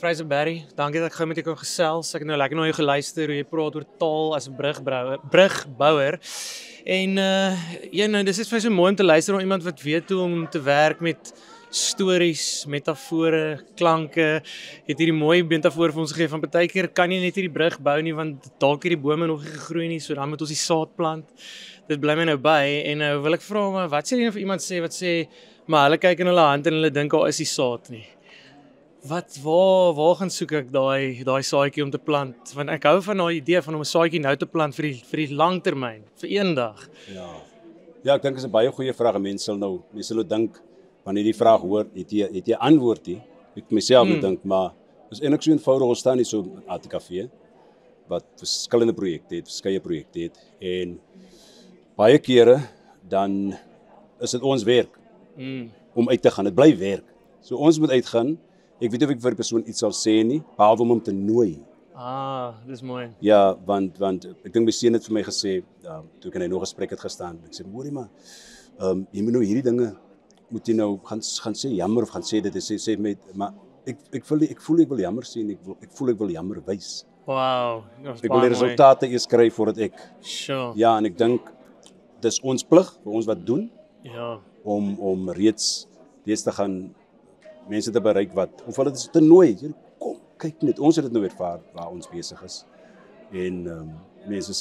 Fraser Berry, dankie dat ek gou met jou kon gesels. Ek het nou lekker na jou geluister hoe jy praat oor taal as 'n brugbouer. En ja, nou dis is vir my so mooi om te luister na iemand wat weet hoe om te werk met stories, metafore, klanke. Het hierdie mooi metafoor vir ons gegee van partykeer kan jy net hierdie brug bou nie want dalk hierdie bome nog nie gegroei nie, so dan moet ons die saad plant. Dit bly my nou by en nou wil ek vra maar wat sê jy vir iemand sê wat sê maar hulle kyk in hulle hand en hulle dink daar is die saad nie. Waar gaan soek ek daai saadjie om te plant? Want ek hou van daai idee van om 'n saadjie nou te plant vir die langtermyn, vir eendag. Ja, ek dink is 'n baie goeie vraag. Mense sal nou dink wanneer die vraag hoor, het jy antwoord nie. Ek myself dink, maar is eintlik so eenvoudig. Ons staan hier so in ATKV wat verskillende projekte het, verskeie projekte het en baie kere dan is dit ons werk om uit te gaan. Dit bly werk. So ons moet uitgaan. Ek weet of ek vir die persoon iets sal sê nie, behalwe om hom te nooi. Dis mooi. Ja, want ek dink my seun het vir my gesê, toe ek in 'n nog gesprek het gestaan, ek sê, hoorie maar, jy moet nou hierdie dinge, moet jy nou gaan sê jammer of gaan sê dit, sê my, maar ek voel ek wil jammer sê, en ek voel ek wil jammer wys. Wow. Ek wil die resultate eers kry voordat ek, Sure. ja, en ek dink, dis ons plig, vir ons wat doen, Ja. om reeds te gaan mense te bereik of hulle te nooi, kom, kyk net, ons het dit nou ervaar waar ons besig is. En mense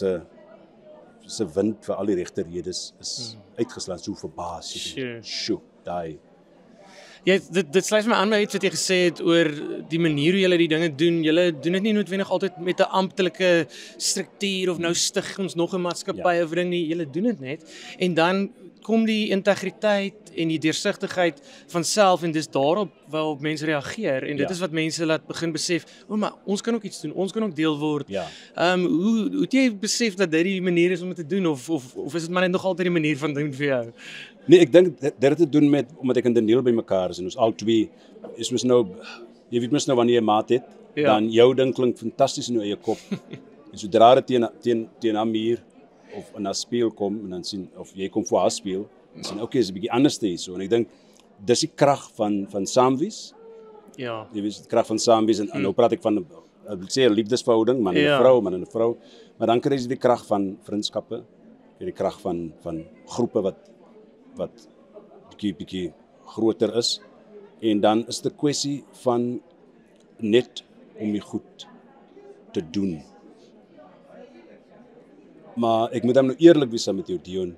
se wind vir al die regte redes is uitgeslaan, so verbaas. Sure. Daai. Ja, dit sluit my aan by iets wat jy gesê het oor die manier hoe julle die dinge doen. Julle doen dit nie noodwendig altyd met 'n amptelike struktuur of nou stig ons nog 'n maatskappy of ding nie. Julle doen dit net en dan kom die integriteit en die deursigtigheid van self en dis daarop waarop mense reageer en dit is wat mense laat begin besef, maar ons kan ook iets doen, ons kan ook deel word. Ja. Hoe het jy besef dat dit die manier is om dit te doen of is dit maar net nog altyd die manier van doen vir jou? Nee, ek dink dit het te doen met omdat ek en Daniel bymekaar is en ons al twee is mos nou, jy weet mos nou wanneer jy 'n maat het, dan jou ding klink fantasties in jou eie kop. En sodra dit teen 'n muur of in 'n speel kom en dan sien of jy kom voor haar speel en sien okay, is 'n bietjie anders te hierso en ek dink dis die krag van saamwees. Ja. Jy weet die krag van saamwees en nou praat ek van ek wil sê 'n liefdesverhouding, man en 'n vrou, maar dan kry jy die krag van vriendskappe, die krag van groepe wat bietjie groter is en dan is dit 'n kwessie van net om die goed te doen. Maar ek moet dan nou eerlik wees met jou, Dion.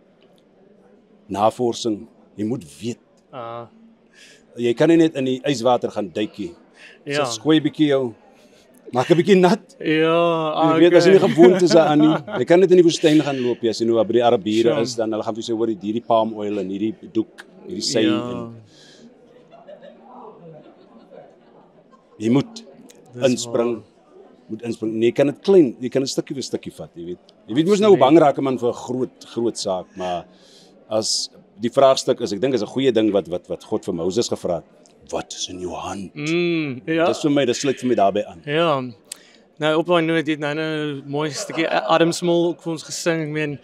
Navorsing, jy moet weet. Jy kan nie net in die yswater gaan duikie. Ja. So skooi bietjie jou, maak 'n bietjie nat. Ja, Jy weet as jy nie gewoond is aan nie. Jy kan net in die woestyn gaan loop, as jy nou by die Arabiere is, dan hulle gaan vir jou sê hoor hierdie palm oil en hierdie doek, hierdie sy en jy moet inspring. Nee, jy kan dit klein, jy kan 'n stukkie vir stukkie vat, jy weet. Jy weet mos nou hoe bang raak 'n man vir 'n groot saak, maar as die vraagstuk is, ek dink is 'n goeie ding wat God vir Moses gevra het. Wat is in jou hand? Ja. Dis vir my, dit sluit vir my daarbey aan. Ja. Nou op daai noot het nou 'n mooi stukkie Adam Small ook vir ons gesing. Ek meen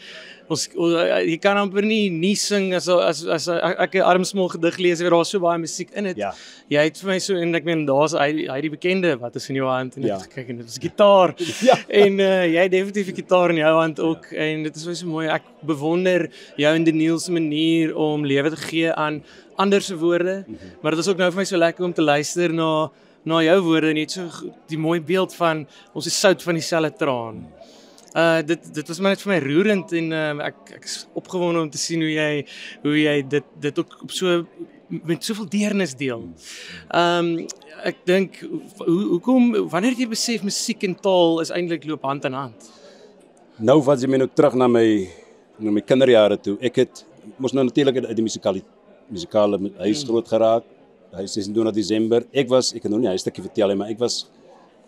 jy kan amper nie sing as ek 'n Adam Small gedig lees waar daar so baie musiek in het. Ja. Jy het vir my so en ek meen daar's hy die bekende wat is in jou hand en ek het gekyk en dit is gitaar. Ja. En jy het definitief 'n gitaar in jou hand ook en dit is so mooi. Ek bewonder jou en Daniel se manier om lewe te gee aan ander se woorde, maar dit is ook nou vir my so lekker om te luister na jou woorde en net so die mooi beeld van ons is sout van dieselfde traan. Dit was maar net vir my roerend en ek is opgewonde om te sien hoe jy dit ook op so met soveel deernis deel. Ek dink wanneer jy besef musiek en taal is eintlik loop hand in hand. Nou vat jy my nou terug na my kinderjare toe. Ek moes nou natuurlik uit die musikale huis groot geraak. Hy 26 Desember. Ek kan nou nie hy stukkie vertel maar ek was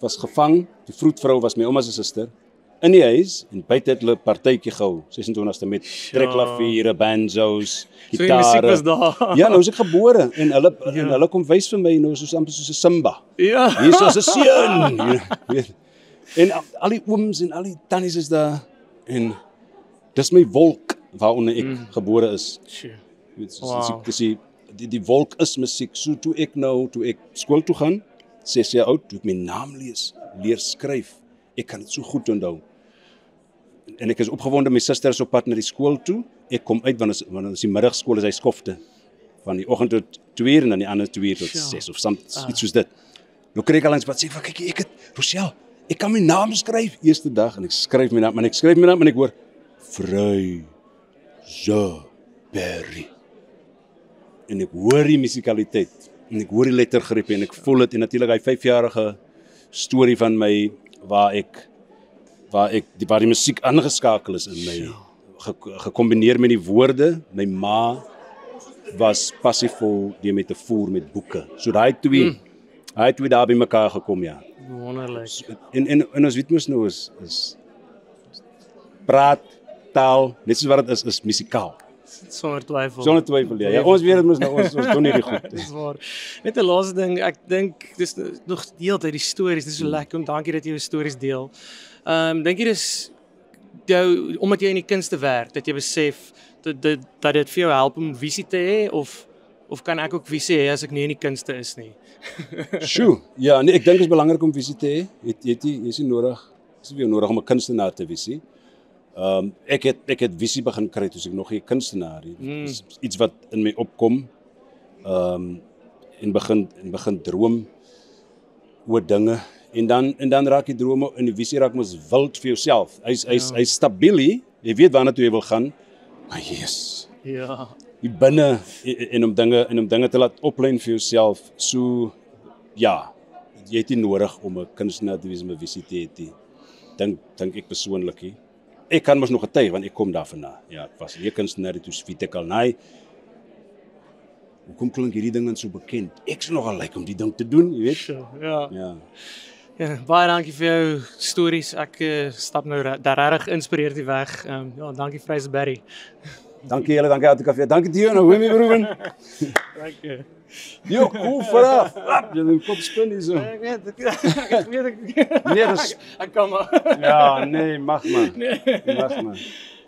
gevang. Die vroedvrou was my ouma se suster in die huis en buite het hulle partytjie gehou 26ste met trekklaviere, banjos, gitare. So die musiek was daar. Ja, nou is ek gebore en hulle kom wys vir my nou soos amper soos 'n Simba. Ja. Hier is 'n seun. En al die ooms en al die tannies is daar en dis my wolk waaronder ek gebore is. Wow. Die wolk is musiek. So toe ek skool toe gaan, 6 jaar oud, toe ek my naam leer skryf. Ek kan dit so goed onthou. En ek is opgewonde, my suster is op pad na die skool toe. Ek kom uit, want is die middagskool is hy skofte. Van die oggend tot 2 uur en dan die ander 2 uur tot 6 of iets soos dit. Nou kry ek al eens wat sê, kyk, ek het, Rochelle, ek kan my naam skryf, eerste dag, en ek skryf my naam, en ek hoor, Vryseberry. En ek hoor die musikaliteit, en ek hoor die lettergrepe, en ek voel dit, en natuurlik hy 5-jarige storie van my, waar die musiek aangeskakel is in my, gecombineer met die woorde, my ma was passievol die met te voer met boeke. So daai twee daar by mekaar gekom, ja. Wonderlik. En ons weet mos nou is praat, taal, net soos wat dit is musikaal. Sonder twyfel. Sonder twyfel, ja. Ons weet dit mos nou, ons doen hierdie goed. Dis waar. Net 'n laaste ding, ek dink dis nog deel uit die stories. Dis so lekker om dankie dat jy jou stories deel. Dink jy dis jou omdat jy in die kunste werk, dat jy besef dat dit vir jou help om visie te hê of kan ek ook visie hê as ek nie in die kunste is nie? Sjoe. Ja, nee, ek dink dit is belangrik om visie te hê. Jy is nie nodig om 'n kunstenaar te visie. Ek het visie begin kry toe ek nog nie kunstenaar is. Iets wat in my opkom. En begin droom oor dinge. En dan raak die drome en die visie raak mos wild vir jouself. Hy's stabiel, jy weet waarna toe jy wil gaan. Maar yes. Ja. Die binne en om dinge te laat oplyn vir jouself. So ja, jy het nie nodig om 'n kunstenaar te wees om 'n visie te hê. Dink ek persoonlik. Ek kan mos nog getuig want ek kom daarvandaan. Ja, ek was nie kunstenaar toe weet ek al, nee. Hoekom klink hierdie ding so bekend? Ek sou nogal like om die ding te doen, jy weet? Sure, ja. Ja. Baie dankie vir jou stories. Ek stap nou daar regtig inspireerd die weg. Ja, dankie Vryseberry. Dankie julle, dankie ATKV. Dankie Theo, nou hoor my broer. Dankie. Jo, cool vanaf. Jy het kop spin hier so. Ek weet. Nee, dis Ek kan maar. ja, nee, mag man. Mag man.